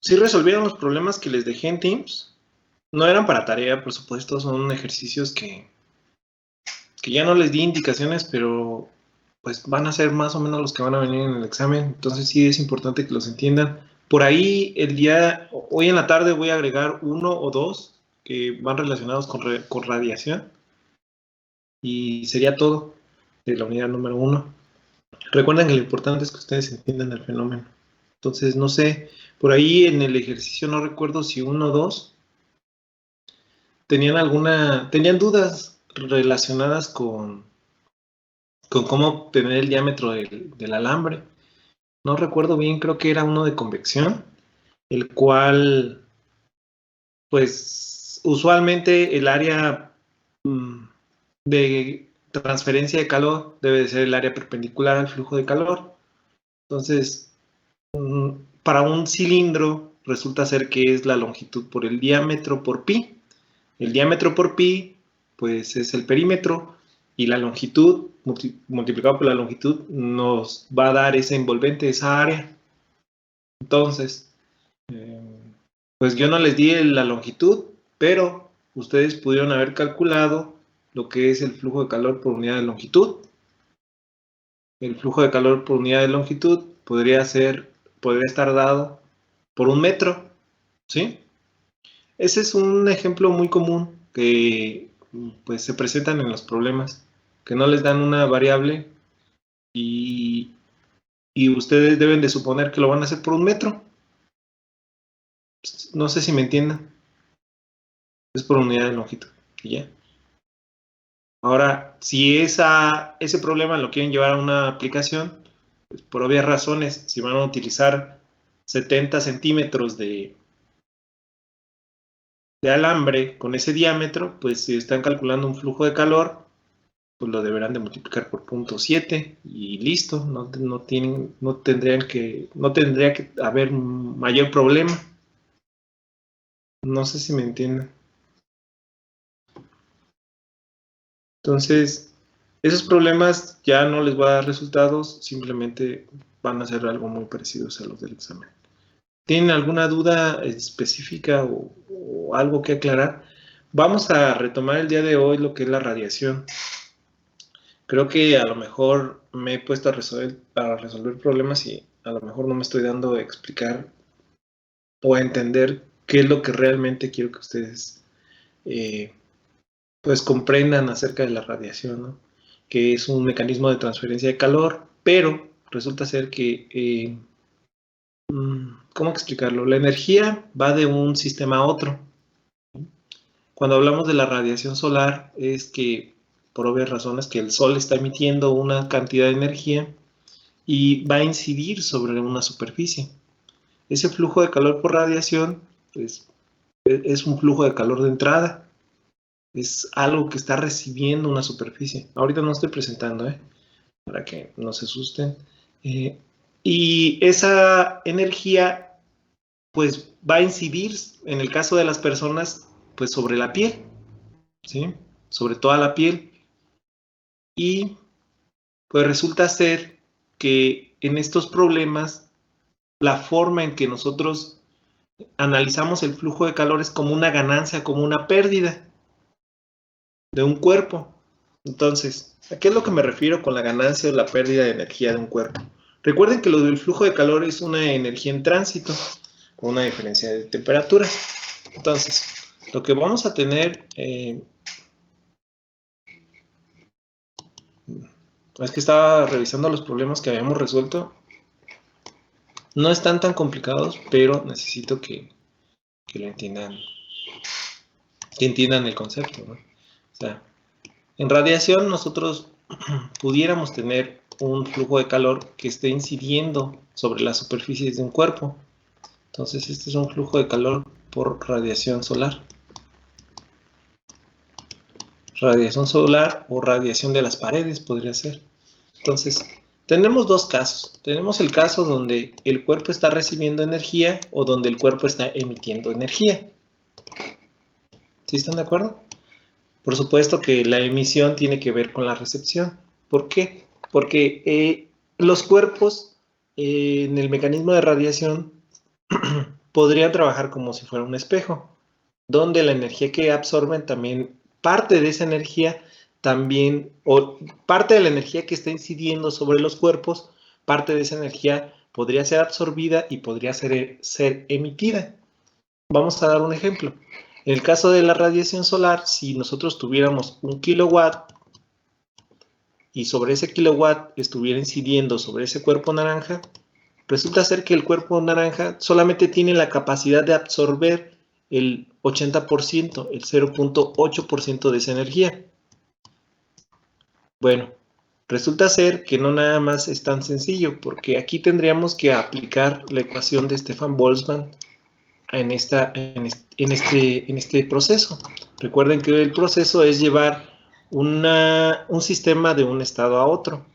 sí resolvieron los problemas que les dejé en Teams. No eran para tarea, por supuesto, son ejercicios que ya no les di indicaciones, pero pues van a ser más o menos los que van a venir en el examen. Entonces sí es importante que los entiendan. Por ahí hoy en la tarde voy a agregar uno o dos que van relacionados con radiación. Y sería todo de la unidad número 1. Recuerden que lo importante es que ustedes entiendan el fenómeno. Entonces, no sé, por ahí en el ejercicio no recuerdo si uno o dos tenían dudas relacionadas con cómo obtener el diámetro del alambre. No recuerdo bien, creo que era uno de convección, el cual, pues, usualmente el área de transferencia de calor debe de ser el área perpendicular al flujo de calor. Entonces, para un cilindro resulta ser que es la longitud por el diámetro por pi. El diámetro por pi, pues es el perímetro, y la longitud multiplicado por la longitud nos va a dar ese envolvente, esa área. Entonces, pues yo no les di la longitud, pero ustedes pudieron haber calculado lo que es el flujo de calor por unidad de longitud. El flujo de calor por unidad de longitud podría estar dado por 1 metro, ¿sí? Ese es un ejemplo muy común que pues se presentan en los problemas, que no les dan una variable y ustedes deben de suponer que lo van a hacer por 1 metro. No sé si me entiendan. Es por unidad de longitud. Y ya. Ahora, si ese problema lo quieren llevar a una aplicación, pues por obvias razones, si van a utilizar 70 centímetros de alambre con ese diámetro, pues si están calculando un flujo de calor, pues lo deberán de multiplicar por 0.7 y listo, no tendría que haber mayor problema. No sé si me entienden. Entonces, esos problemas ya no les va a dar resultados, simplemente van a ser algo muy parecidos a los del examen. ¿Tienen alguna duda específica o algo que aclarar? Vamos a retomar el día de hoy lo que es la radiación. Creo que a lo mejor me he puesto a resolver problemas y a lo mejor no me estoy dando a explicar o a entender qué es lo que realmente quiero que ustedes pues comprendan acerca de la radiación, ¿no? Que es un mecanismo de transferencia de calor, pero resulta ser que, ¿cómo explicarlo? La energía va de un sistema a otro. Cuando hablamos de la radiación solar es que, por obvias razones, que el sol está emitiendo una cantidad de energía y va a incidir sobre una superficie. Ese flujo de calor por radiación pues, es un flujo de calor de entrada, es algo que está recibiendo una superficie. Ahorita no estoy presentando, para que no se asusten. Y esa energía pues va a incidir, en el caso de las personas, pues sobre la piel, ¿sí? Sobre toda la piel. Y pues resulta ser que en estos problemas, la forma en que nosotros analizamos el flujo de calor es como una ganancia, como una pérdida de un cuerpo. Entonces, ¿a qué es lo que me refiero con la ganancia o la pérdida de energía de un cuerpo? Recuerden que lo del flujo de calor es una energía en tránsito, con una diferencia de temperatura. Entonces, lo que vamos a tener, es que estaba revisando los problemas que habíamos resuelto. No están tan complicados, pero necesito que lo entiendan, que entiendan el concepto, ¿no? O sea, en radiación nosotros pudiéramos tener un flujo de calor que esté incidiendo sobre las superficies de un cuerpo. Entonces este es un flujo de calor por radiación solar. Radiación solar o radiación de las paredes podría ser. Entonces, tenemos dos casos. Tenemos el caso donde el cuerpo está recibiendo energía o donde el cuerpo está emitiendo energía. ¿Sí están de acuerdo? Por supuesto que la emisión tiene que ver con la recepción. ¿Por qué? Porque los cuerpos en el mecanismo de radiación podrían trabajar como si fuera un espejo, donde la energía que absorben también, parte de esa energía también, o parte de la energía que está incidiendo sobre los cuerpos, parte de esa energía podría ser absorbida y podría ser emitida. Vamos a dar un ejemplo. En el caso de la radiación solar, si nosotros tuviéramos 1 kilowatt y sobre ese kilowatt estuviera incidiendo sobre ese cuerpo naranja, resulta ser que el cuerpo naranja solamente tiene la capacidad de absorber el 80%, el 0.8% de esa energía. Bueno, resulta ser que no nada más es tan sencillo, porque aquí tendríamos que aplicar la ecuación de Stefan Boltzmann en este proceso. Recuerden que el proceso es llevar un sistema de un estado a otro.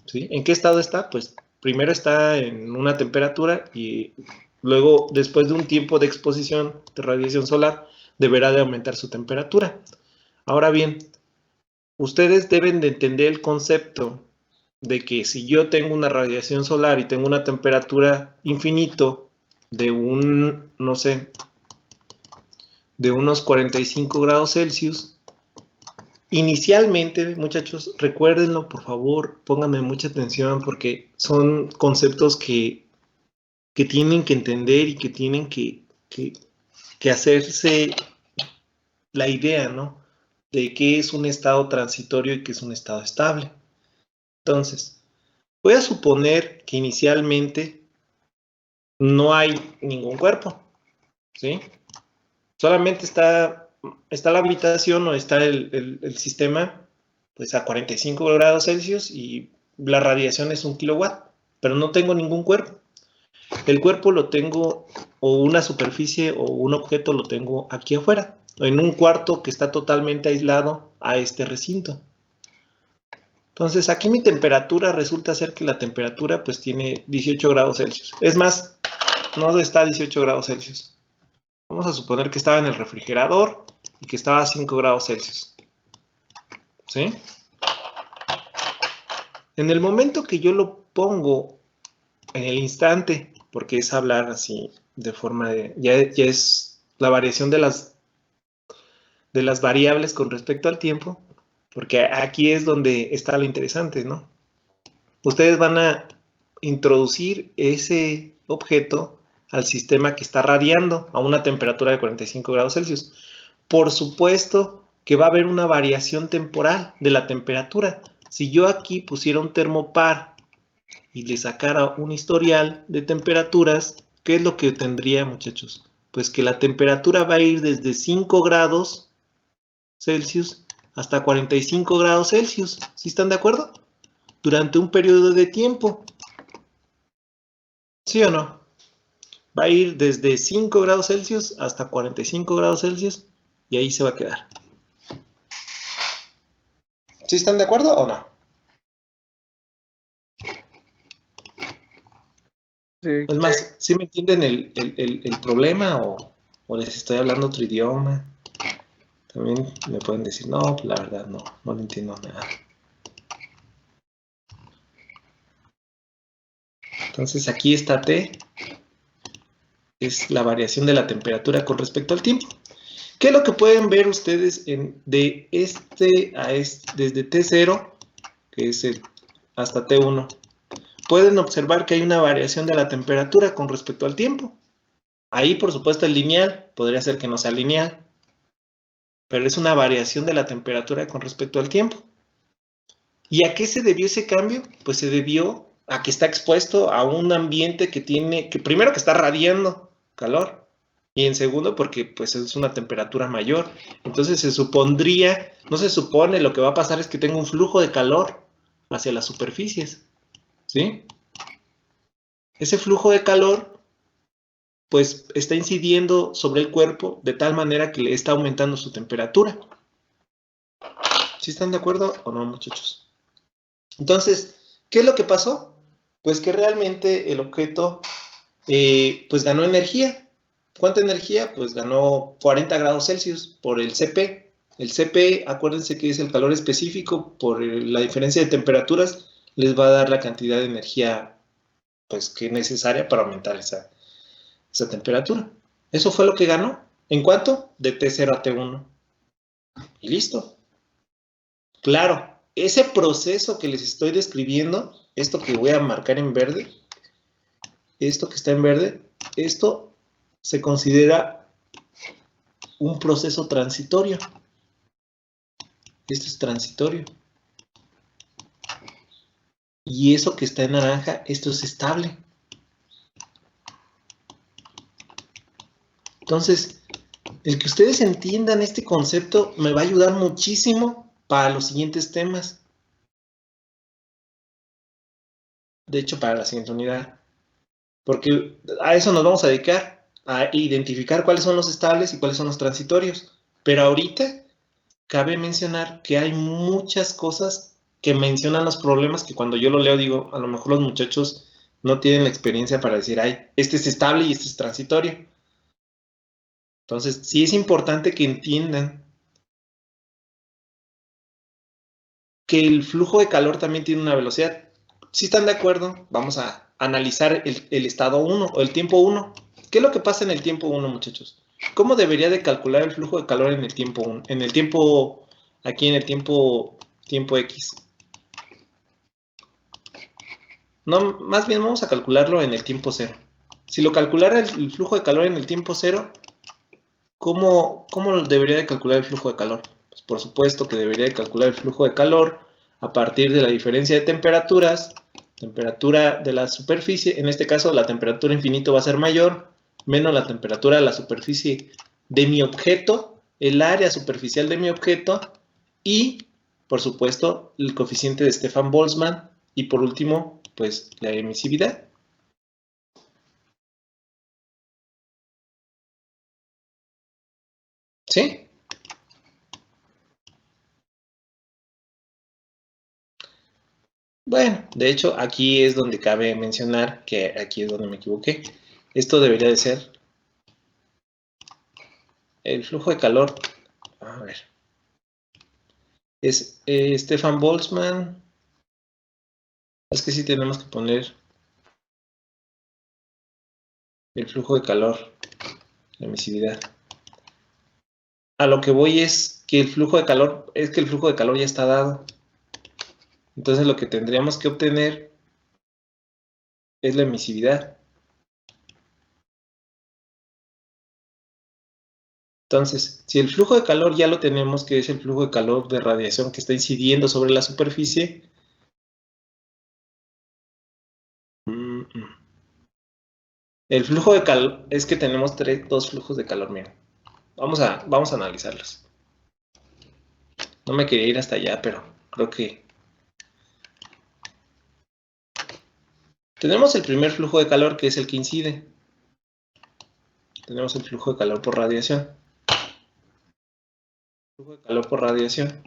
¿Sí? ¿En qué estado está? Pues primero está en una temperatura y luego, después de un tiempo de exposición de radiación solar, deberá de aumentar su temperatura. Ahora bien, ustedes deben de entender el concepto de que si yo tengo una radiación solar y tengo una temperatura infinito de no sé, de unos 45 grados Celsius, inicialmente, muchachos, recuérdenlo, por favor, pónganme mucha atención porque son conceptos que tienen que entender y que tienen que hacerse la idea, ¿no? De qué es un estado transitorio y qué es un estado estable. Entonces, voy a suponer que inicialmente no hay ningún cuerpo, ¿sí? Solamente está la habitación o está el sistema pues a 45 grados Celsius y la radiación es 1 kilowatt, pero no tengo ningún cuerpo. El cuerpo lo tengo, o una superficie o un objeto lo tengo aquí afuera, en un cuarto que está totalmente aislado a este recinto. Entonces aquí mi temperatura resulta ser que la temperatura pues tiene 18 grados Celsius. Es más, no está a 18 grados Celsius. Vamos a suponer que estaba en el refrigerador y que estaba a 5 grados Celsius. ¿Sí? En el momento que yo lo pongo en el instante, porque es hablar así de forma de... Ya es la variación de las variables con respecto al tiempo, porque aquí es donde está lo interesante, ¿no? Ustedes van a introducir ese objeto al sistema que está radiando a una temperatura de 45 grados Celsius. Por supuesto que va a haber una variación temporal de la temperatura. Si yo aquí pusiera un termopar y le sacara un historial de temperaturas, ¿qué es lo que tendría, muchachos? Pues que la temperatura va a ir desde 5 grados Celsius hasta 45 grados Celsius. ¿Sí están de acuerdo? Durante un periodo de tiempo. ¿Sí o no? Va a ir desde 5 grados Celsius hasta 45 grados Celsius y ahí se va a quedar. ¿Sí están de acuerdo o no? Sí. Es más, ¿sí me entienden el problema o les estoy hablando otro idioma? También me pueden decir, no, pues la verdad no le entiendo nada. Entonces aquí está T, es la variación de la temperatura con respecto al tiempo. ¿Qué es lo que pueden ver ustedes de este a este, desde T0, que es hasta T1? Pueden observar que hay una variación de la temperatura con respecto al tiempo. Ahí, por supuesto, es lineal, podría ser que no sea lineal, pero es una variación de la temperatura con respecto al tiempo. ¿Y a qué se debió ese cambio? Pues se debió a que está expuesto a un ambiente que primero que está radiando calor, y en segundo porque pues es una temperatura mayor. Entonces se supondría, no se supone, lo que va a pasar es que tenga un flujo de calor hacia las superficies, ¿sí? Ese flujo de calor pues está incidiendo sobre el cuerpo de tal manera que le está aumentando su temperatura. ¿Sí están de acuerdo o no, muchachos? Entonces, ¿qué es lo que pasó? Pues que realmente el objeto pues ganó energía. ¿Cuánta energía? Pues ganó 40 grados Celsius por el CP. El CP, acuérdense que es el calor específico, por la diferencia de temperaturas, les va a dar la cantidad de energía pues, que es necesaria para aumentar esa temperatura. Eso fue lo que ganó. ¿En cuánto? De T0 a T1. Y listo. Claro, ese proceso que les estoy describiendo, esto que voy a marcar en verde, esto que está en verde, esto se considera un proceso transitorio. Esto es transitorio. Y eso que está en naranja, esto es estable. Entonces, el que ustedes entiendan este concepto me va a ayudar muchísimo para los siguientes temas. De hecho, para la siguiente unidad. Porque a eso nos vamos a dedicar, a identificar cuáles son los estables y cuáles son los transitorios. Pero ahorita cabe mencionar que hay muchas cosas que mencionan los problemas que cuando yo lo leo digo, a lo mejor los muchachos no tienen la experiencia para decir, ay, este es estable y este es transitorio. Entonces, sí es importante que entiendan que el flujo de calor también tiene una velocidad. Si están de acuerdo, vamos a analizar el estado 1 o el tiempo 1. ¿Qué es lo que pasa en el tiempo 1, muchachos? ¿Cómo debería de calcular el flujo de calor en el tiempo 1? En el tiempo, aquí en el tiempo X. No, más bien vamos a calcularlo en el tiempo 0. Si lo calculara el flujo de calor en el tiempo 0, ¿cómo debería de calcular el flujo de calor? Pues por supuesto que debería de calcular el flujo de calor a partir de la diferencia de temperaturas, temperatura de la superficie, en este caso la temperatura infinito va a ser mayor, menos la temperatura de la superficie de mi objeto, el área superficial de mi objeto, y, por supuesto, el coeficiente de Stefan-Boltzmann, y por último, pues, la emisividad. ¿Sí? Bueno, de hecho, aquí es donde cabe mencionar que aquí es donde me equivoqué. Esto debería de ser el flujo de calor. A ver. Es Stefan-Boltzmann. Es que sí tenemos que poner el flujo de calor, la emisividad. A lo que voy es que el flujo de calor ya está dado. Entonces lo que tendríamos que obtener es la emisividad. Entonces, si el flujo de calor ya lo tenemos, que es el flujo de calor de radiación que está incidiendo sobre la superficie, el flujo de calor es que tenemos dos flujos de calor, miren. Vamos a analizarlos. No me quería ir hasta allá, pero creo que tenemos el primer flujo de calor, que es el que incide. Tenemos el flujo de calor por radiación. Flujo de calor por radiación.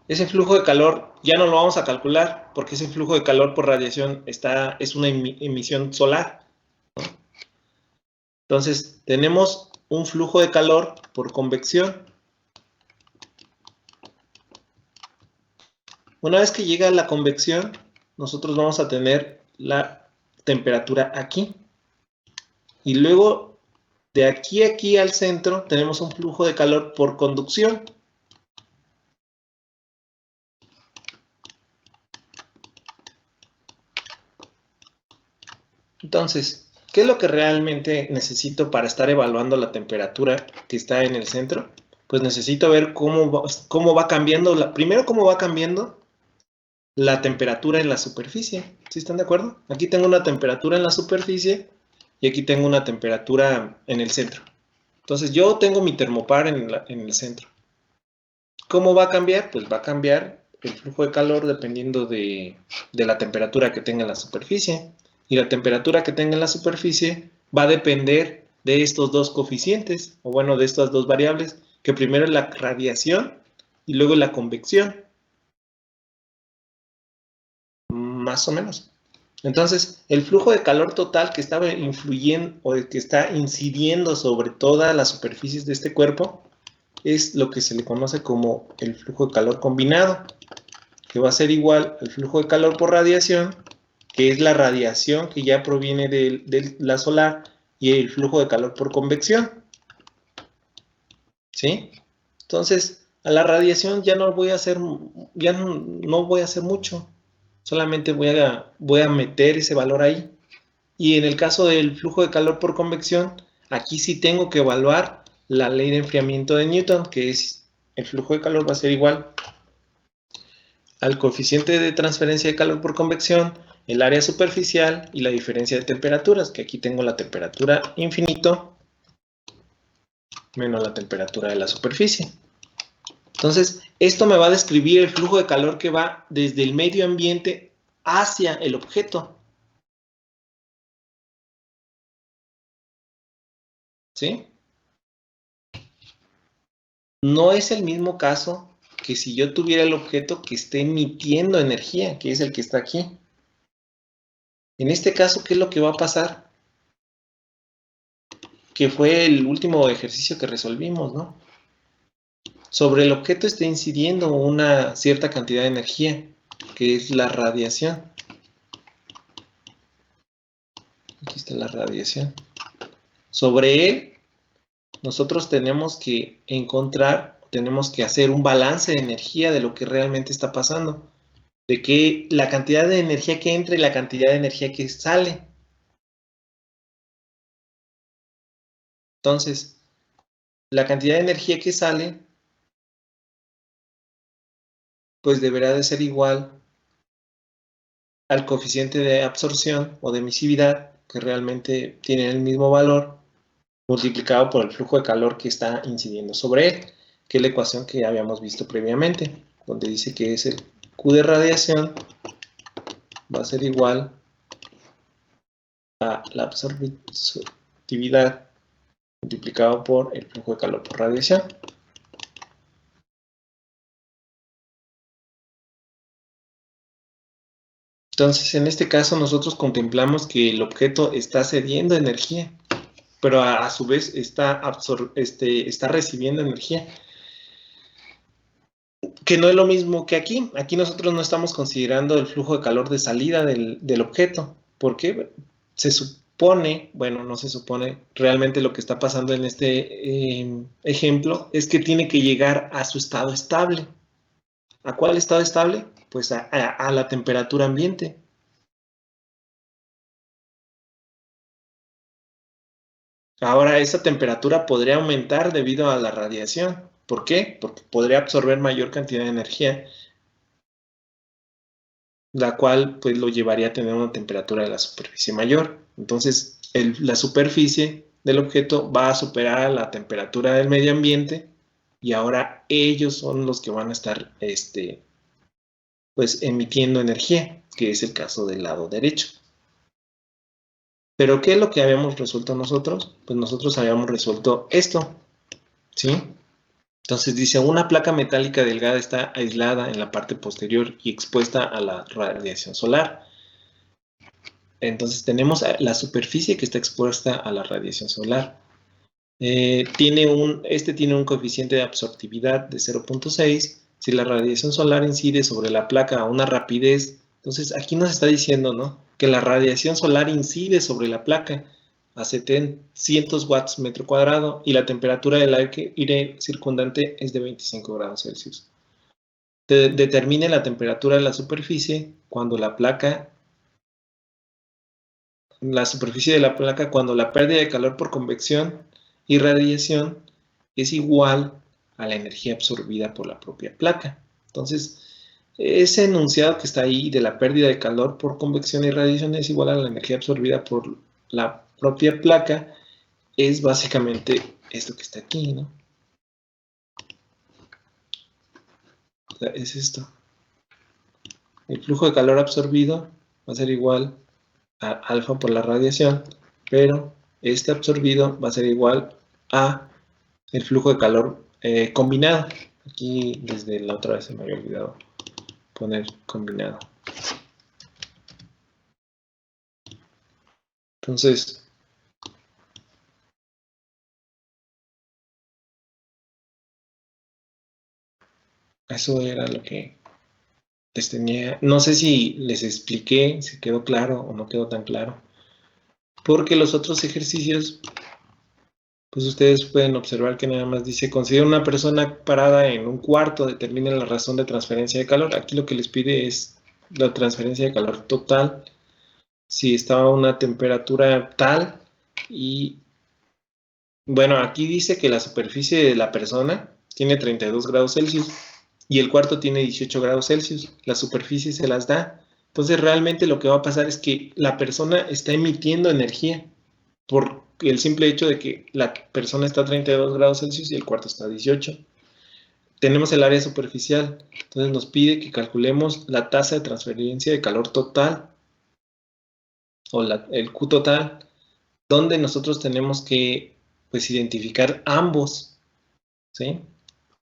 Ese flujo de calor ya no lo vamos a calcular porque ese flujo de calor por radiación es una emisión solar. Entonces, tenemos un flujo de calor por convección. Una vez que llega la convección, nosotros vamos a tener la temperatura aquí. Y luego, de aquí al centro, tenemos un flujo de calor por conducción. Entonces, ¿qué es lo que realmente necesito para estar evaluando la temperatura que está en el centro? Pues necesito ver cómo va cambiando, primero cómo va cambiando la temperatura en la superficie. ¿Sí están de acuerdo? Aquí tengo una temperatura en la superficie y aquí tengo una temperatura en el centro. Entonces yo tengo mi termopar en el centro. ¿Cómo va a cambiar? Pues va a cambiar el flujo de calor dependiendo de la temperatura que tenga en la superficie. Y la temperatura que tenga en la superficie va a depender de estos dos coeficientes, o bueno, de estas dos variables, que primero es la radiación y luego la convección. Más o menos. Entonces, el flujo de calor total que estaba influyendo o que está incidiendo sobre todas las superficies de este cuerpo es lo que se le conoce como el flujo de calor combinado, que va a ser igual al flujo de calor por radiación que es la radiación que ya proviene de la solar y el flujo de calor por convección. ¿Sí? Entonces, a la radiación ya no voy a hacer, ya no voy a hacer mucho. Solamente voy a meter ese valor ahí. Y en el caso del flujo de calor por convección, aquí sí tengo que evaluar la ley de enfriamiento de Newton, que es el flujo de calor va a ser igual al coeficiente de transferencia de calor por convección, el área superficial y la diferencia de temperaturas, que aquí tengo la temperatura infinito menos la temperatura de la superficie. Entonces, esto me va a describir el flujo de calor que va desde el medio ambiente hacia el objeto. ¿Sí? No es el mismo caso que si yo tuviera el objeto que esté emitiendo energía, que es el que está aquí. En este caso, ¿qué es lo que va a pasar? Que fue el último ejercicio que resolvimos, ¿no? Sobre el objeto está incidiendo una cierta cantidad de energía, que es la radiación. Aquí está la radiación. Sobre él, nosotros tenemos que encontrar, tenemos que hacer un balance de energía de lo que realmente está pasando. De que la cantidad de energía que entra y la cantidad de energía que sale. Entonces, la cantidad de energía que sale, pues deberá de ser igual al coeficiente de absorción o de emisividad, que realmente tiene el mismo valor, multiplicado por el flujo de calor que está incidiendo sobre él, que es la ecuación que habíamos visto previamente, donde dice que es el Q de radiación va a ser igual a la absortividad multiplicado por el flujo de calor por radiación. Entonces, en este caso, nosotros contemplamos que el objeto está cediendo energía, pero a su vez está recibiendo energía, que no es lo mismo que aquí. Aquí nosotros no estamos considerando el flujo de calor de salida del objeto. ¿Por qué? Se supone, bueno, no se supone, realmente lo que está pasando en este ejemplo es que tiene que llegar a su estado estable. ¿A cuál estado estable? Pues a la temperatura ambiente. Ahora, esa temperatura podría aumentar debido a la radiación. ¿Por qué? Porque podría absorber mayor cantidad de energía, la cual pues lo llevaría a tener una temperatura de la superficie mayor. Entonces, la superficie del objeto va a superar la temperatura del medio ambiente y ahora ellos son los que van a estar pues emitiendo energía, que es el caso del lado derecho. Pero ¿qué es lo que habíamos resuelto nosotros? Pues nosotros habíamos resuelto esto, ¿sí? Entonces dice, una placa metálica delgada está aislada en la parte posterior y expuesta a la radiación solar. Entonces tenemos la superficie que está expuesta a la radiación solar. Tiene un coeficiente de absortividad de 0.6. Si la radiación solar incide sobre la placa a una rapidez, entonces aquí nos está diciendo, ¿no?, que la radiación solar incide sobre la placa a 700 watts metro cuadrado y la temperatura del aire circundante es de 25 grados Celsius. Determine la temperatura de la superficie cuando la superficie de la placa cuando la pérdida de calor por convección y radiación es igual a la energía absorbida por la propia placa. Entonces, ese enunciado que está ahí de la pérdida de calor por convección y radiación es igual a la energía absorbida por la propia placa, es básicamente esto que está aquí, ¿no? O sea, es esto. El flujo de calor absorbido va a ser igual a alfa por la radiación, pero este absorbido va a ser igual a el flujo de calor combinado. Aquí desde la otra vez se me había olvidado poner combinado. Entonces, eso era lo que no sé si les expliqué, si quedó claro o no quedó tan claro, porque los otros ejercicios, pues ustedes pueden observar que nada más dice, considera una persona parada en un cuarto, determina la razón de transferencia de calor. Aquí lo que les pide es la transferencia de calor total, si estaba a una temperatura tal, y bueno, aquí dice que la superficie de la persona tiene 32 grados Celsius y el cuarto tiene 18 grados Celsius. La superficie se las da. Entonces realmente lo que va a pasar es que la persona está emitiendo energía por el simple hecho de que la persona está a 32 grados Celsius y el cuarto está a 18. Tenemos el área superficial, entonces nos pide que calculemos la tasa de transferencia de calor total o el Q total, donde nosotros tenemos que pues identificar ambos, ¿sí?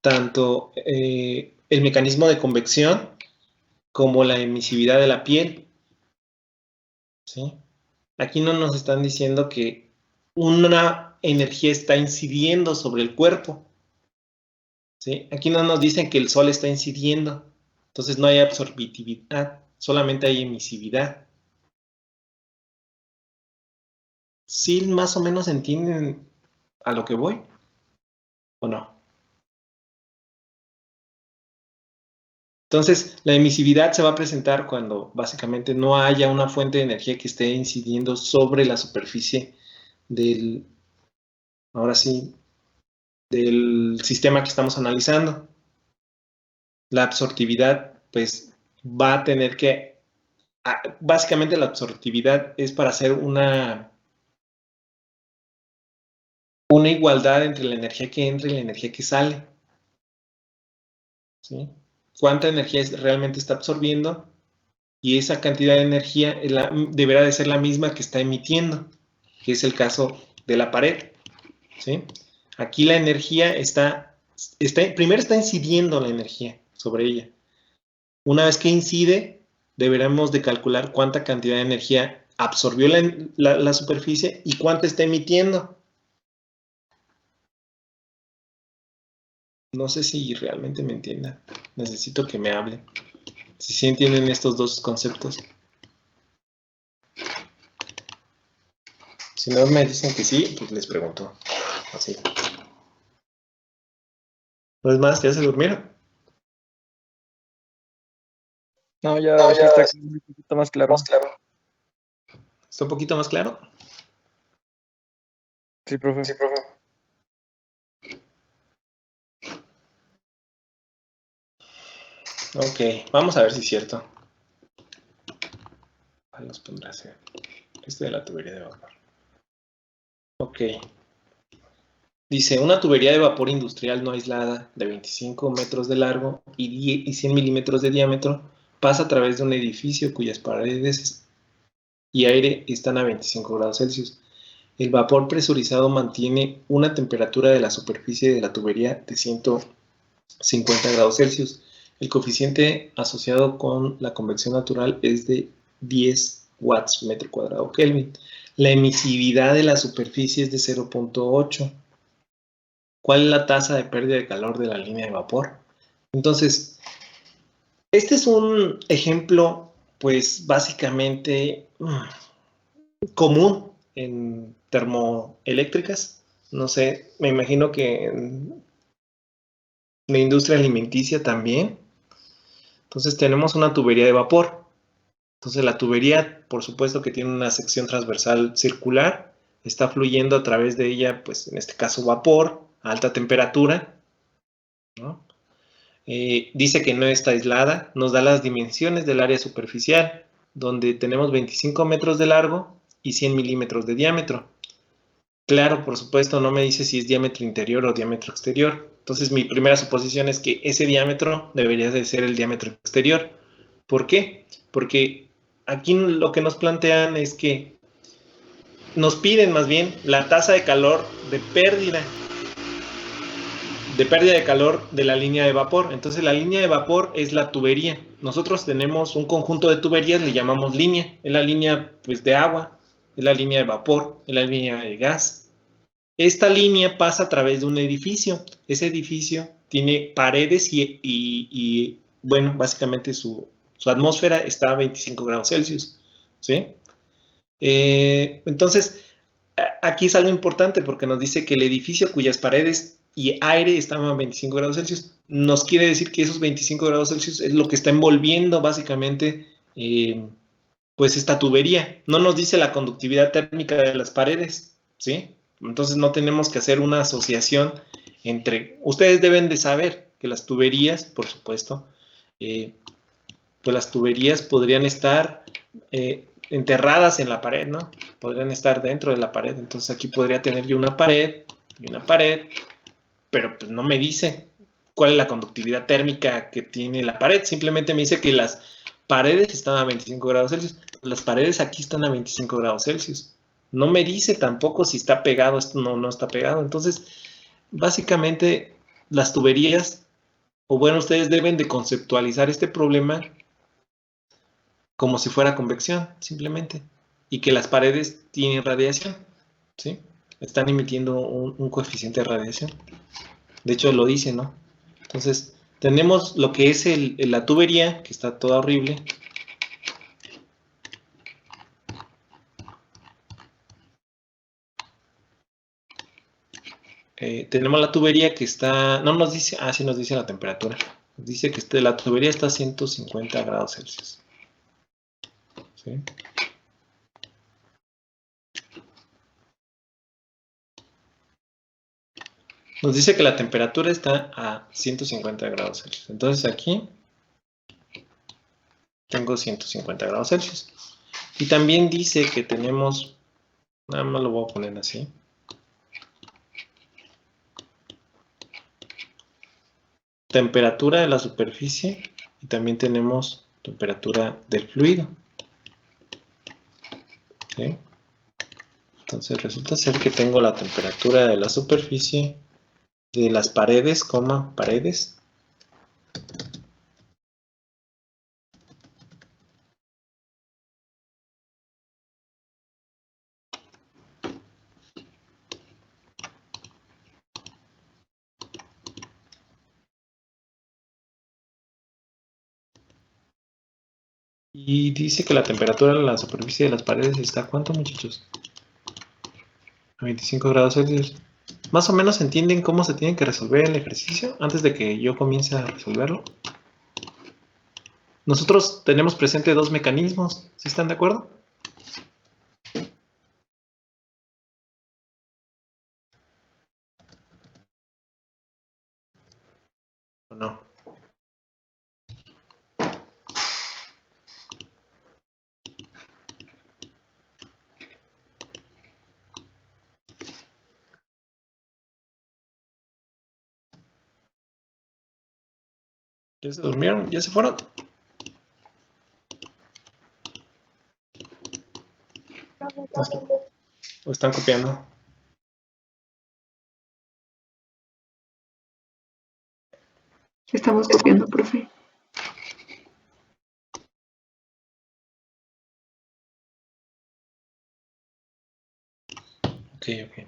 Tanto el mecanismo de convección como la emisividad de la piel, ¿sí? Aquí no nos están diciendo que una energía está incidiendo sobre el cuerpo, ¿sí? Aquí no nos dicen que el sol está incidiendo, entonces no hay absorbitividad, solamente hay emisividad. ¿Sí más o menos entienden a lo que voy o no? Entonces, la emisividad se va a presentar cuando básicamente no haya una fuente de energía que esté incidiendo sobre la superficie del, ahora sí, del sistema que estamos analizando. La absortividad, pues, va a tener que, básicamente la absortividad es para hacer una igualdad entre la energía que entra y la energía que sale, ¿sí? ¿Cuánta energía realmente está absorbiendo? Y esa cantidad de energía deberá de ser la misma que está emitiendo, que es el caso de la pared, ¿sí? Aquí la energía primero está incidiendo la energía sobre ella. Una vez que incide, deberemos de calcular cuánta cantidad de energía absorbió la superficie y cuánta está emitiendo. No sé si realmente me entiendan. Necesito que me hablen. Si sí entienden estos dos conceptos. Si no me dicen que sí, pues les pregunto. Así. ¿No es más? ¿Ya se durmieron? No, ya sí está un poquito más claro. ¿Está un poquito más claro? Sí, profe. Sí, profe. Ok, vamos a ver si es cierto. Ahí los pondré a hacer. Este de la tubería de vapor. Ok. Dice, una tubería de vapor industrial no aislada de 25 metros de largo y 100 milímetros de diámetro pasa a través de un edificio cuyas paredes y aire están a 25 grados Celsius. El vapor presurizado mantiene una temperatura de la superficie de la tubería de 150 grados Celsius. El coeficiente asociado con la convección natural es de 10 watts metro cuadrado Kelvin. La emisividad de la superficie es de 0.8. ¿Cuál es la tasa de pérdida de calor de la línea de vapor? Entonces, este es un ejemplo, pues básicamente común en termoeléctricas. No sé, me imagino que en la industria alimenticia también. Entonces tenemos una tubería de vapor. Entonces la tubería, por supuesto que tiene una sección transversal circular, está fluyendo a través de ella, pues en este caso vapor, a alta temperatura, ¿no? Dice que no está aislada, nos da las dimensiones del área superficial, donde tenemos 25 metros de largo y 100 milímetros de diámetro. Claro, por supuesto, no me dice si es diámetro interior o diámetro exterior. Entonces mi primera suposición es que ese diámetro debería de ser el diámetro exterior. ¿Por qué? Porque aquí lo que nos plantean es que nos piden más bien la tasa de calor de pérdida de calor de la línea de vapor. Entonces la línea de vapor es la tubería. Nosotros tenemos un conjunto de tuberías, le llamamos línea. Es la línea pues, de agua, es la línea de vapor, es la línea de gas. Esta línea pasa a través de un edificio. Ese edificio tiene paredes y bueno, básicamente su su atmósfera está a 25 grados Celsius, ¿sí? Entonces, aquí es algo importante porque nos dice que el edificio cuyas paredes y aire estaban a 25 grados Celsius, nos quiere decir que esos 25 grados Celsius es lo que está envolviendo básicamente pues esta tubería. No nos dice la conductividad térmica de las paredes, ¿sí? Entonces no tenemos que hacer una asociación entre... Ustedes deben de saber que las tuberías, por supuesto, pues las tuberías podrían estar enterradas en la pared, ¿no? Podrían estar dentro de la pared. Entonces aquí podría tener yo una pared y una pared, pero pues no me dice cuál es la conductividad térmica que tiene la pared. Simplemente me dice que las paredes están a 25 grados Celsius. Las paredes aquí están a 25 grados Celsius. No me dice tampoco si está pegado, esto no está pegado. Entonces, básicamente, las tuberías, o bueno, ustedes deben de conceptualizar este problema como si fuera convección, simplemente. Y que las paredes tienen radiación, ¿sí? Están emitiendo un coeficiente de radiación. De hecho, lo dice, ¿no? Entonces, tenemos lo que es la tubería, que está toda horrible. Tenemos la tubería que está, no nos dice, sí nos dice la temperatura. Nos dice que la tubería está a 150 grados Celsius. ¿Sí? Nos dice que la temperatura está a 150 grados Celsius. Entonces aquí tengo 150 grados Celsius. Y también dice que tenemos, nada más lo voy a poner así. Temperatura de la superficie y también tenemos temperatura del fluido. ¿Sí? Entonces resulta ser que tengo la temperatura de la superficie de las paredes, paredes. Y dice que la temperatura de la superficie de las paredes está ¿a cuánto, muchachos? A 25 grados Celsius. ¿Más o menos entienden cómo se tiene que resolver el ejercicio antes de que yo comience a resolverlo? Nosotros tenemos presente dos mecanismos, ¿sí están de acuerdo? ¿O no? ¿Ya se durmieron? ¿Ya se fueron? ¿O están copiando? Estamos copiando, profe. Ok, ok.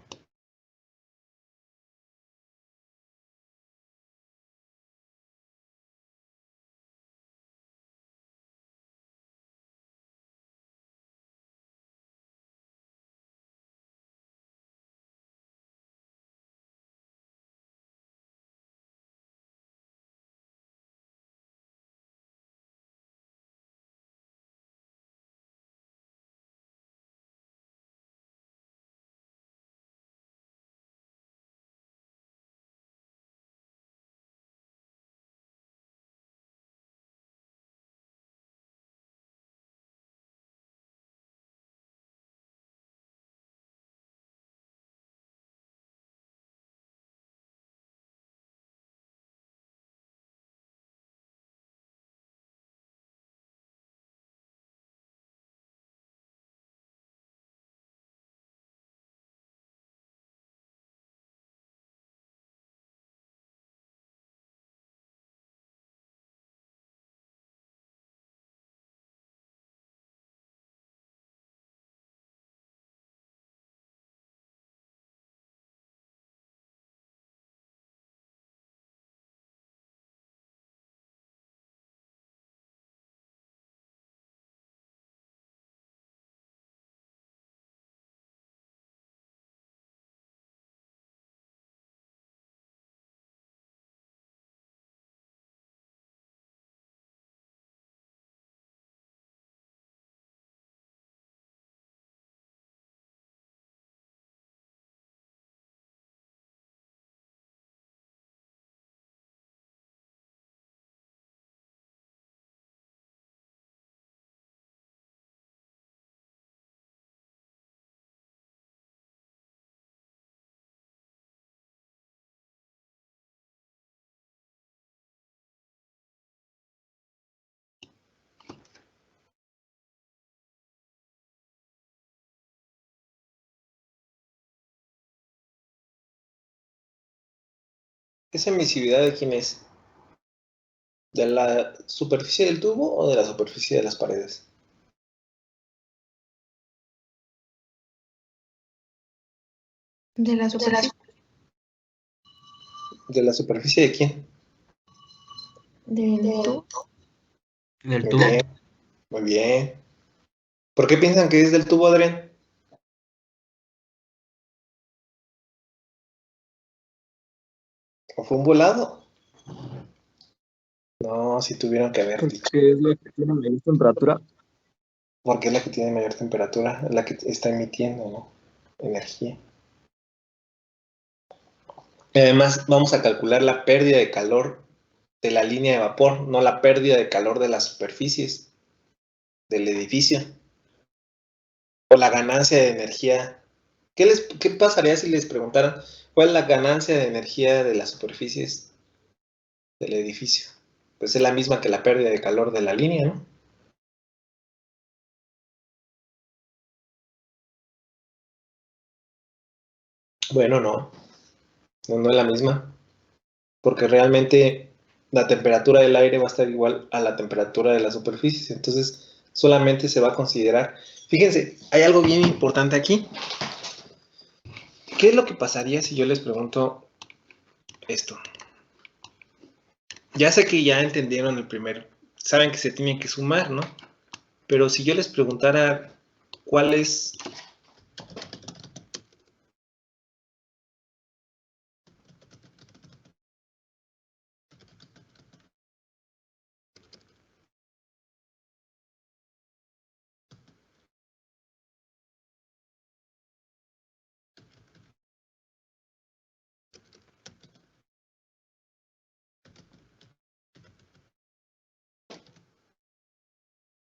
¿Esa emisividad de quién es? ¿De la superficie del tubo o de la superficie de las paredes? De la superficie. ¿De la superficie de quién? Del tubo. Del Muy tubo. bien, muy bien. ¿Por qué piensan que es del tubo, Adrián? ¿O fue un volado? No, si tuvieron que haber dicho. Porque es la que tiene mayor temperatura. Porque es la que tiene mayor temperatura, es la que está emitiendo, ¿no? Energía. Y además, vamos a calcular la pérdida de calor de la línea de vapor, no la pérdida de calor de las superficies del edificio. O la ganancia de energía. ¿Qué pasaría si les preguntaran cuál es la ganancia de energía de las superficies del edificio? Pues es la misma que la pérdida de calor de la línea, ¿no? Bueno, no es la misma, porque realmente la temperatura del aire va a estar igual a la temperatura de las superficies, entonces solamente se va a considerar. Fíjense, hay algo bien importante aquí. ¿Qué es lo que pasaría si yo les pregunto esto? Ya sé que ya entendieron el primero, saben que se tienen que sumar, ¿no? Pero si yo les preguntara cuál es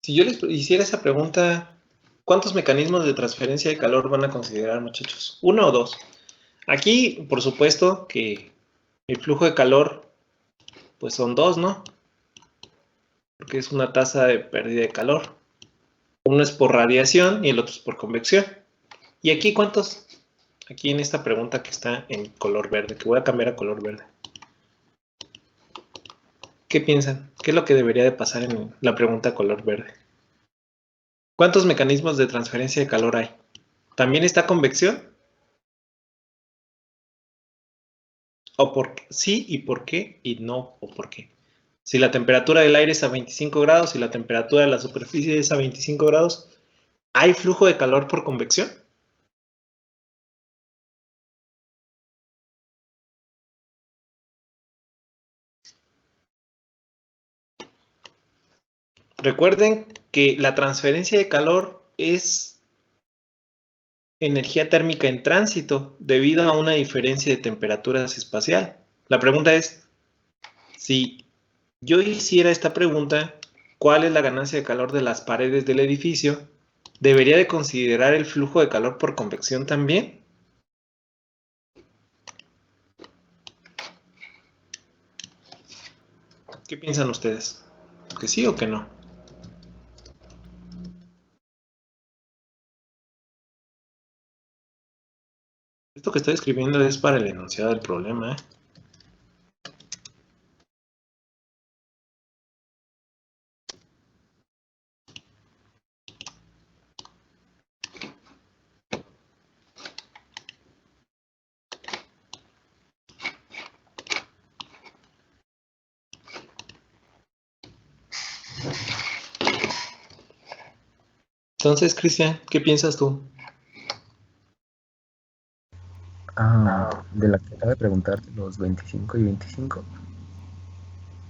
si yo les hiciera esa pregunta, ¿cuántos mecanismos de transferencia de calor van a considerar, muchachos? ¿Uno o dos? Aquí, por supuesto, que el flujo de calor, pues son dos, ¿no? Porque es una tasa de pérdida de calor. Uno es por radiación y el otro es por convección. ¿Y aquí cuántos? Aquí en esta pregunta que está en color verde, que voy a cambiar a color verde. ¿Qué piensan? ¿Qué es lo que debería de pasar en la pregunta color verde? ¿Cuántos mecanismos de transferencia de calor hay? ¿También está convección? ¿O por qué? Sí y por qué y no o por qué? Si la temperatura del aire es a 25 grados y la temperatura de la superficie es a 25 grados, ¿hay flujo de calor por convección? Recuerden que la transferencia de calor es energía térmica en tránsito debido a una diferencia de temperaturas espacial. La pregunta es, si yo hiciera esta pregunta, ¿cuál es la ganancia de calor de las paredes del edificio? ¿Debería de considerar el flujo de calor por convección también? ¿Qué piensan ustedes? ¿Que sí o que no? Esto que estoy escribiendo es para el enunciado del problema, ¿eh? Entonces, Cristian, ¿qué piensas tú? De la que acaba de preguntarte, los 25 y 25.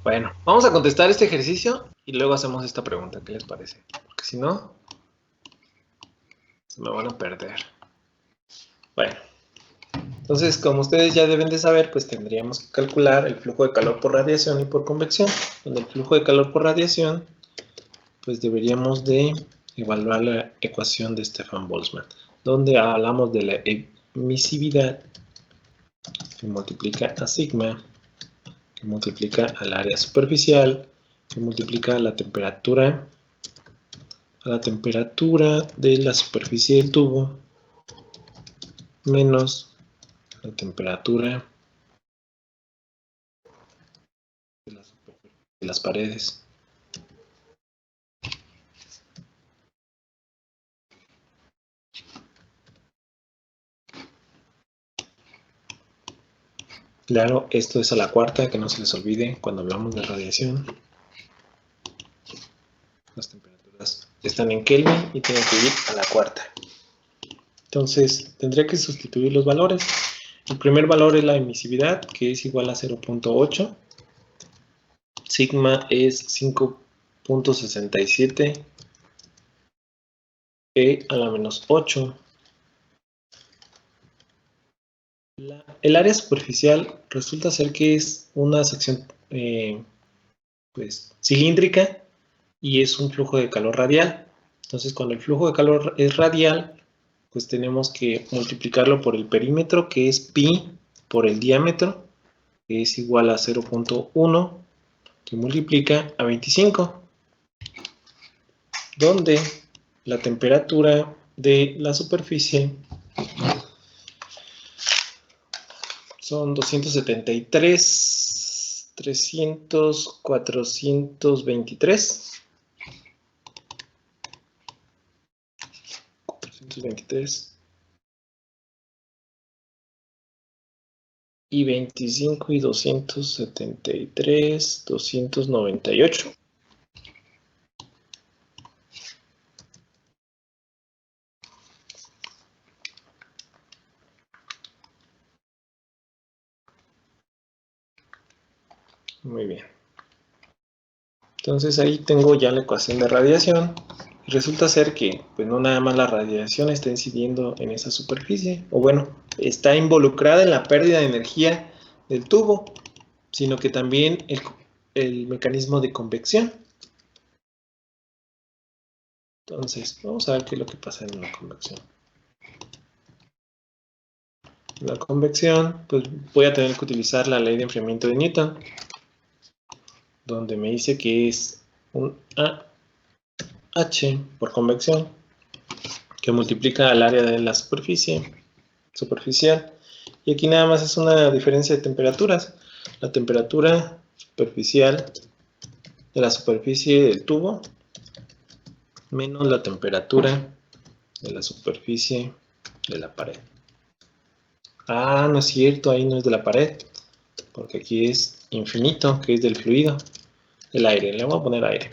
Bueno, vamos a contestar este ejercicio y luego hacemos esta pregunta, ¿qué les parece? Porque si no, se me van a perder. Bueno, entonces, como ustedes ya deben de saber, pues tendríamos que calcular el flujo de calor por radiación y por convección. Donde el flujo de calor por radiación, pues deberíamos de evaluar la ecuación de Stefan-Boltzmann, donde hablamos de la emisividad que multiplica a sigma, que multiplica al área superficial, que multiplica a la temperatura de la superficie del tubo menos la temperatura de las paredes. Claro, esto es a la cuarta, que no se les olvide cuando hablamos de radiación. Las temperaturas están en Kelvin y tienen que ir a la cuarta. Entonces, tendría que sustituir los valores. El primer valor es la emisividad, que es igual a 0.8. Sigma es 5.67 e a la menos 8. El área superficial resulta ser que es una sección pues, cilíndrica y es un flujo de calor radial. Entonces, cuando el flujo de calor es radial, pues tenemos que multiplicarlo por el perímetro, que es pi por el diámetro, que es igual a 0.1, que multiplica a 25, donde la temperatura de la superficie son 273, 300, 423. 423 y 25 y 273, 298. Muy bien. Entonces ahí tengo ya la ecuación de radiación. Y resulta ser que pues no nada más la radiación está incidiendo en esa superficie, o bueno, está involucrada en la pérdida de energía del tubo, sino que también el mecanismo de convección. Entonces, vamos a ver qué es lo que pasa en la convección. En la convección, pues voy a tener que utilizar la ley de enfriamiento de Newton, donde me dice que es un H por convección, que multiplica al área de la superficial, y aquí nada más es una diferencia de temperaturas. La temperatura superficial de la superficie del tubo menos la temperatura de la superficie de la pared. Ah, no es cierto, ahí no es de la pared, porque aquí es infinito, que es del fluido, el aire. Le voy a poner aire.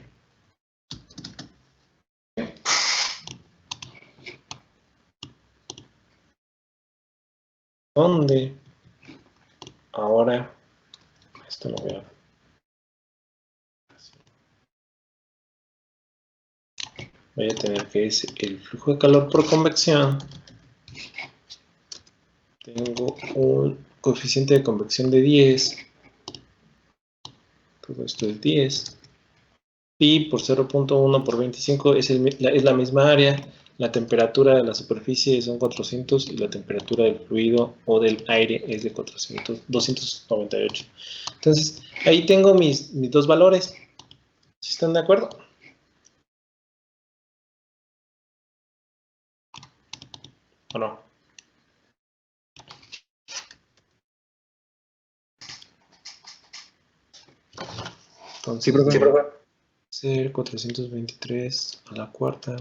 ¿Dónde? Ahora, esto lo voy a... Voy a tener que es el flujo de calor por convección. Tengo un coeficiente de convección de 10. Todo esto es 10. Pi por 0.1 por 25 es la misma área. La temperatura de la superficie son 400 y la temperatura del fluido o del aire es de 298. Entonces, ahí tengo mis dos valores. ¿Sí están de acuerdo? ¿O no? Entonces, Sí, profe. ser 423 a la cuarta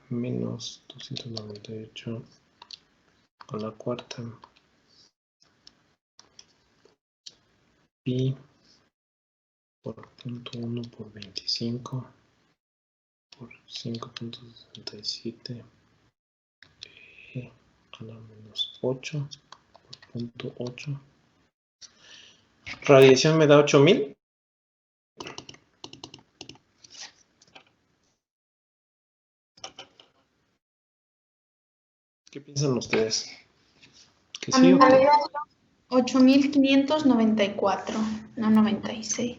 menos 298 a la cuarta pi por 0.1 por 25 por 5.67 a la menos 8 por 0.8. Radiación me da 8000. ¿Qué piensan ustedes? ¿Que A sí mí o me qué? da 8594, no 96.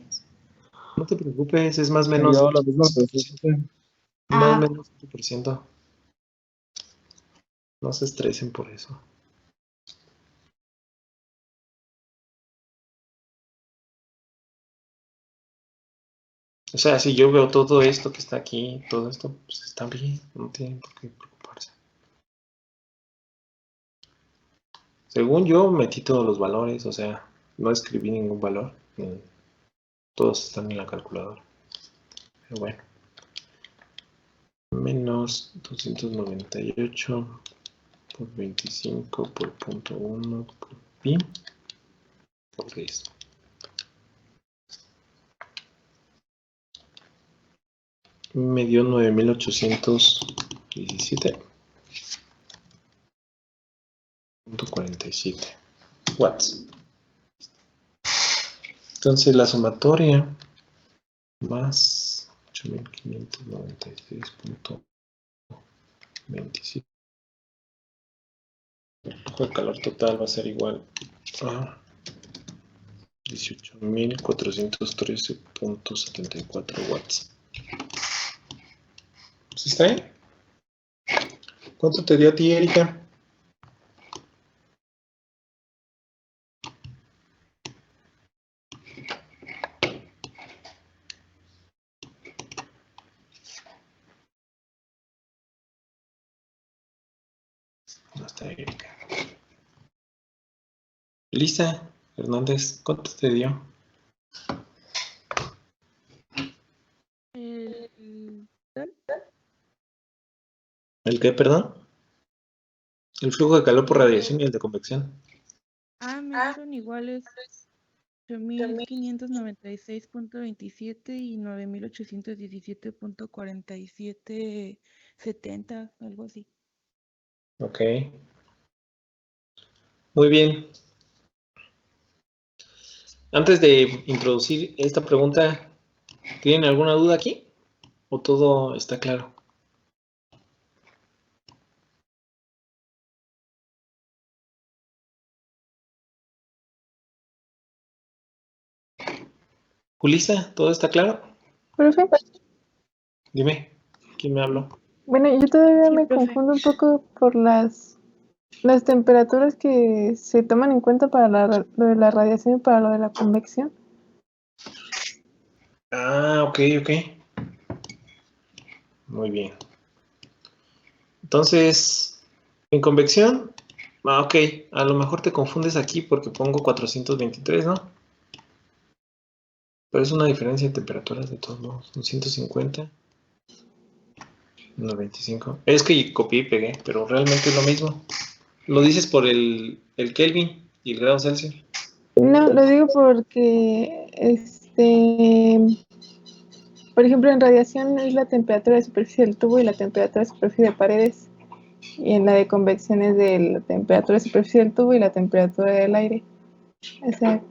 No te preocupes, es más o Me menos dio lo mismo que usted, profe. más o Ah, menos 5%. No se estresen por eso. O sea, si yo veo todo esto que está aquí, todo esto, pues está bien, no tienen por qué preocuparse. Según yo, metí todos los valores, o sea, no escribí ningún valor. Todos están en la calculadora. Pero bueno. Menos 298 por 25 por punto 1 por pi por 10. Me dio 9817.47 watts. Entonces la sumatoria más 8596.27. El flujo de calor total va a ser igual a 18.413.74 watts. ¿Sí está bien? ¿Cuánto te dio a ti, Erika? No está Erika. Lisa Hernández, ¿cuánto te dio? ¿El qué, perdón? El flujo de calor por radiación y el de convección. Me dieron iguales 8.596.27 y 9.817.4770, algo así. Ok. Muy bien. Antes de introducir esta pregunta, ¿tienen alguna duda aquí? ¿O todo está claro? Julissa, ¿todo está claro? Profe, Dime, ¿quién me habló? bueno, yo todavía Sí, me profe. confundo un poco por las temperaturas que se toman en cuenta para lo de la radiación y para lo de la convección. Ah, ok. Muy bien. Entonces, en convección, ok, a lo mejor te confundes aquí porque pongo 423, ¿no? Pero es una diferencia de temperaturas de todos modos. Un 150, 125. Es que copié y pegué, pero realmente es lo mismo. Lo dices por el Kelvin y el grado Celsius. No, lo digo porque, por ejemplo, en radiación es la temperatura de superficie del tubo y la temperatura de superficie de paredes. Y en la de convección es de la temperatura de superficie del tubo y la temperatura del aire. O sea,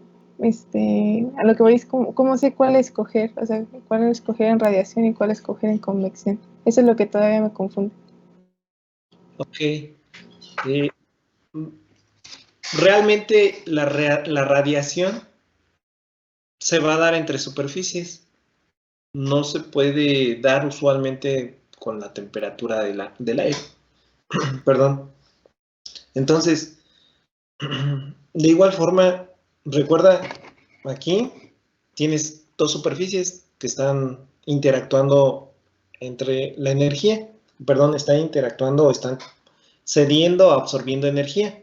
a lo que voy es cómo sé cuál escoger, o sea, cuál escoger en radiación y cuál escoger en convección. Eso es lo que todavía me confunde. Ok. Realmente la radiación se va a dar entre superficies. No se puede dar usualmente con la temperatura del aire. Perdón. Entonces, de igual forma, recuerda, aquí tienes dos superficies que están interactuando entre la energía. Perdón, están interactuando o están cediendo o absorbiendo energía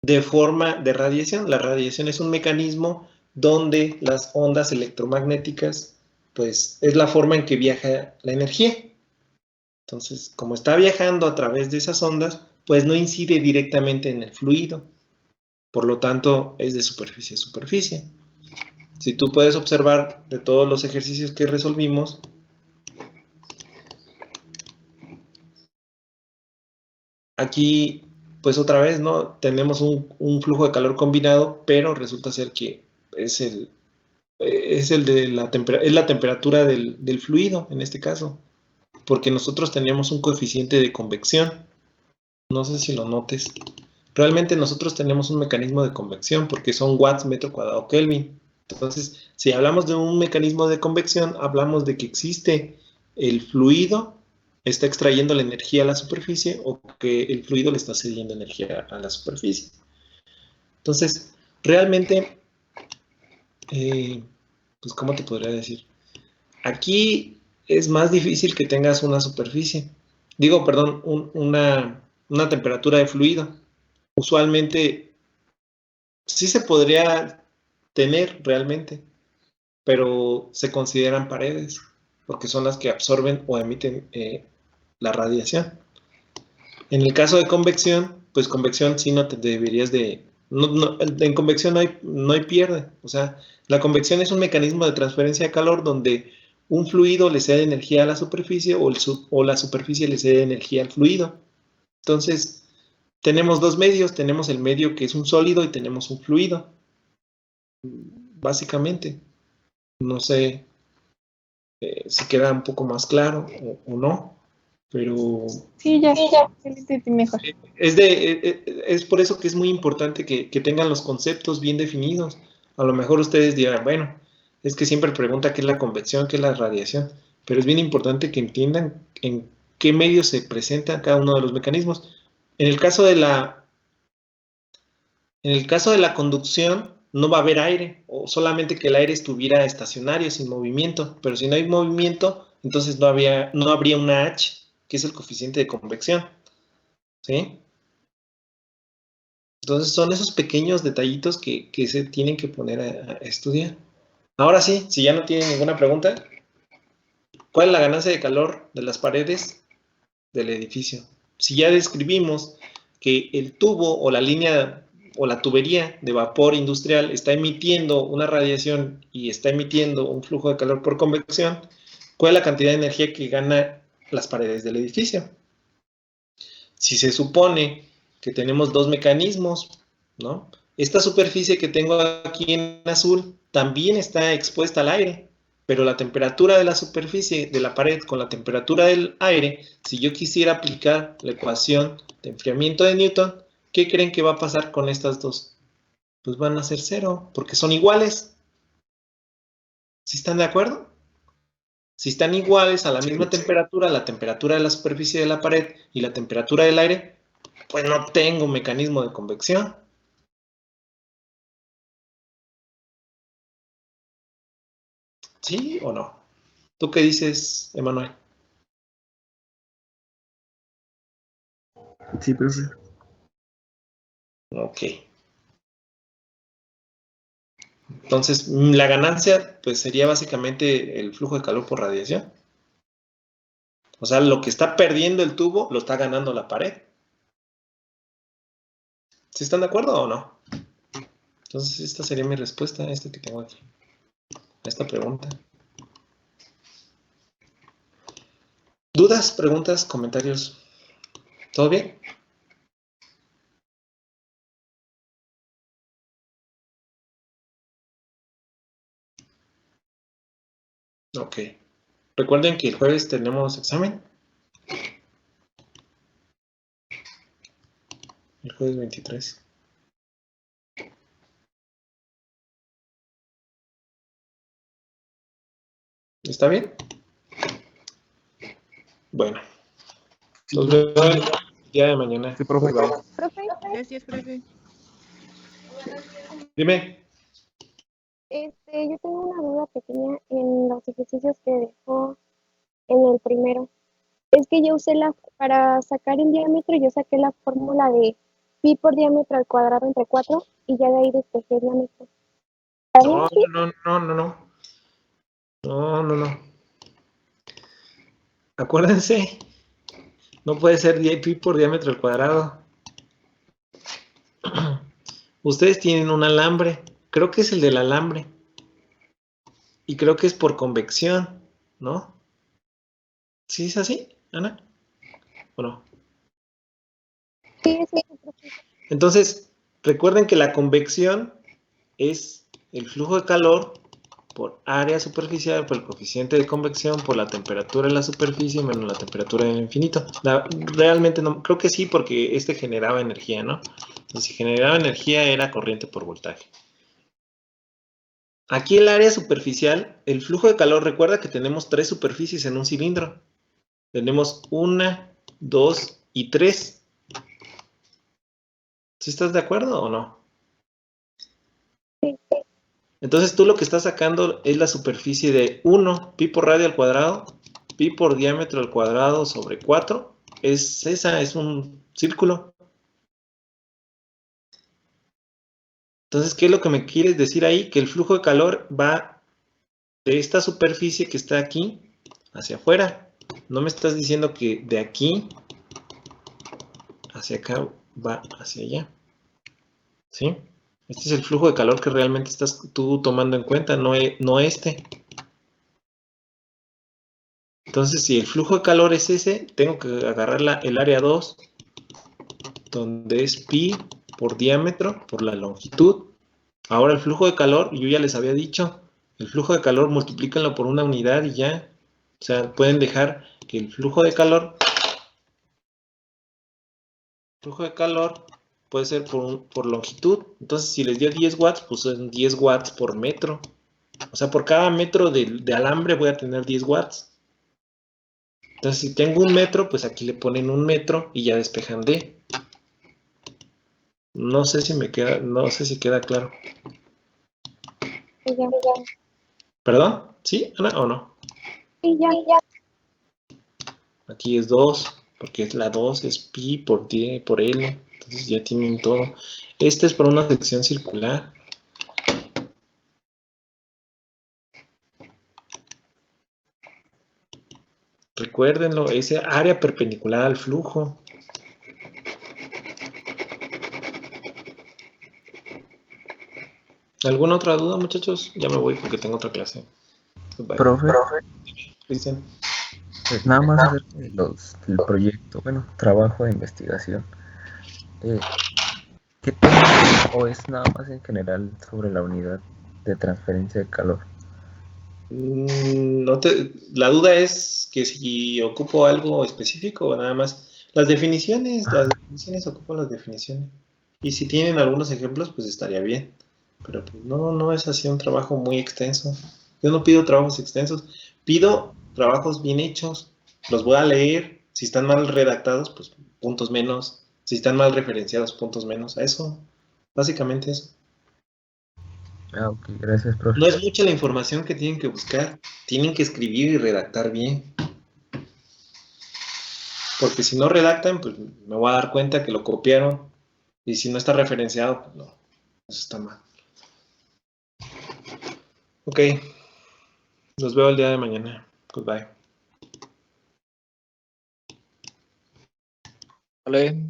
de forma de radiación. La radiación es un mecanismo donde las ondas electromagnéticas, pues es la forma en que viaja la energía. Entonces, como está viajando a través de esas ondas, pues no incide directamente en el fluido. Por lo tanto, es de superficie a superficie. Si tú puedes observar de todos los ejercicios que resolvimos, aquí, pues otra vez, ¿no? Tenemos un flujo de calor combinado, pero resulta ser que es de la temperatura del fluido, en este caso, porque nosotros teníamos un coeficiente de convección. No sé si lo notes. Realmente nosotros tenemos un mecanismo de convección porque son watts metro cuadrado Kelvin. Entonces, si hablamos de un mecanismo de convección, hablamos de que existe el fluido, está extrayendo la energía a la superficie o que el fluido le está cediendo energía a la superficie. Entonces, realmente, pues, ¿cómo te podría decir? Aquí es más difícil que tengas una superficie. Digo, perdón, una temperatura de fluido. Usualmente sí se podría tener realmente, pero se consideran paredes, porque son las que absorben o emiten la radiación. En el caso de convección, pues convección sí no te deberías de... en convección no hay pierde. O sea, la convección es un mecanismo de transferencia de calor donde un fluido le cede energía a la superficie o la superficie le cede energía al fluido. Entonces, tenemos dos medios. Tenemos el medio que es un sólido y tenemos un fluido. Básicamente. No sé si queda un poco más claro o no, pero... Sí, ya lo entendí mejor. Es por eso que es muy importante que tengan los conceptos bien definidos. A lo mejor ustedes dirán, bueno, es que siempre pregunta qué es la convección, qué es la radiación, pero es bien importante que entiendan en qué medios se presentan cada uno de los mecanismos. En el caso de la conducción, no va a haber aire, o solamente que el aire estuviera estacionario, sin movimiento, pero si no hay movimiento, entonces no habría una H, que es el coeficiente de convección. ¿Sí? Entonces son esos pequeños detallitos que se tienen que poner a estudiar. Ahora sí, si ya no tienen ninguna pregunta, ¿cuál es la ganancia de calor de las paredes del edificio? Si ya describimos que el tubo o la línea o la tubería de vapor industrial está emitiendo una radiación y está emitiendo un flujo de calor por convección, ¿cuál es la cantidad de energía que gana las paredes del edificio? Si se supone que tenemos dos mecanismos, ¿no? Esta superficie que tengo aquí en azul también está expuesta al aire, pero la temperatura de la superficie de la pared con la temperatura del aire, si yo quisiera aplicar la ecuación de enfriamiento de Newton, ¿qué creen que va a pasar con estas dos? Pues van a ser cero, porque son iguales. ¿Sí están de acuerdo? Si están iguales a la misma temperatura, la temperatura de la superficie de la pared y la temperatura del aire, pues no tengo mecanismo de convección. ¿Sí o no? ¿Tú qué dices, Emanuel? Sí, profe. Ok. Entonces, la ganancia pues sería básicamente el flujo de calor por radiación. O sea, lo que está perdiendo el tubo lo está ganando la pared. ¿Sí están de acuerdo o no? Entonces, esta sería mi respuesta a esta que tengo aquí. A esta pregunta. ¿Dudas, preguntas, comentarios? ¿Todo bien? Ok. Recuerden que el jueves tenemos examen. El jueves 23. ¿Está bien? Bueno. Nos vemos el día de mañana. Sí, profe. Bye. Profe, Gracias, profe. Dime. Yo tengo una duda pequeña en los ejercicios que dejó en el primero. Es que yo usé para sacar el diámetro, yo saqué la fórmula de pi por diámetro al cuadrado entre 4 y ya de ahí despejé el diámetro. ¿Está bien No, así? no. No. Acuérdense, no puede ser pi por diámetro al cuadrado. Ustedes tienen un alambre, creo que es el del alambre. Y creo que es por convección, ¿no? ¿Sí es así, Ana? ¿O no? Sí, es eso, profe. Entonces, recuerden que la convección es el flujo de calor por área superficial, por el coeficiente de convección, por la temperatura de la superficie menos la temperatura del infinito. Realmente no, creo que sí, porque este generaba energía, ¿no? Entonces, si generaba energía era corriente por voltaje. Aquí el área superficial, el flujo de calor, recuerda que tenemos tres superficies en un cilindro. Tenemos 1, 2 y 3. ¿Sí estás de acuerdo o no? Sí. Entonces tú lo que estás sacando es la superficie de 1, pi por radio al cuadrado, pi por diámetro al cuadrado sobre 4. Es un círculo. Entonces, ¿qué es lo que me quieres decir ahí? Que el flujo de calor va de esta superficie que está aquí hacia afuera. No me estás diciendo que de aquí hacia acá va hacia allá. ¿Sí? Este es el flujo de calor que realmente estás tú tomando en cuenta, no este. Entonces, si el flujo de calor es ese, tengo que agarrar el área 2, donde es pi por diámetro por la longitud. Ahora el flujo de calor, yo ya les había dicho, el flujo de calor multiplícanlo por una unidad y ya. O sea, pueden dejar que el flujo de calor puede ser por longitud. Entonces, si les dio 10 watts, pues son 10 watts por metro. O sea, por cada metro de alambre voy a tener 10 watts. Entonces, si tengo un metro, pues aquí le ponen un metro y ya despejan D. No sé si queda claro. Y ya. ¿Perdón? ¿Sí, Ana, o no? Y ya. Aquí es 2, porque la 2 es pi por D por L. Entonces ya tienen todo. Este es por una sección circular. Recuérdenlo, ese área perpendicular al flujo. ¿Alguna otra duda, muchachos? Ya me voy porque tengo otra clase. Goodbye. Profe, Cristian. pues nada más acerca del proyecto, bueno, trabajo de investigación. ¿Qué tema o es nada más en general sobre la unidad de transferencia de calor? La duda es que si ocupo algo específico o nada más. Las definiciones ocupo las definiciones. Y si tienen algunos ejemplos, pues estaría bien. Pero pues no es así un trabajo muy extenso. Yo no pido trabajos extensos, pido trabajos bien hechos. Los voy a leer. Si están mal redactados, pues puntos menos. Si están mal referenciados, puntos menos. A eso, básicamente eso. Ah, ok, gracias, profe. No es mucha la información que tienen que buscar. Tienen que escribir y redactar bien. Porque si no redactan, pues me voy a dar cuenta que lo copiaron. Y si no está referenciado, pues no. Eso está mal. Ok. Los veo el día de mañana. Goodbye. Vale.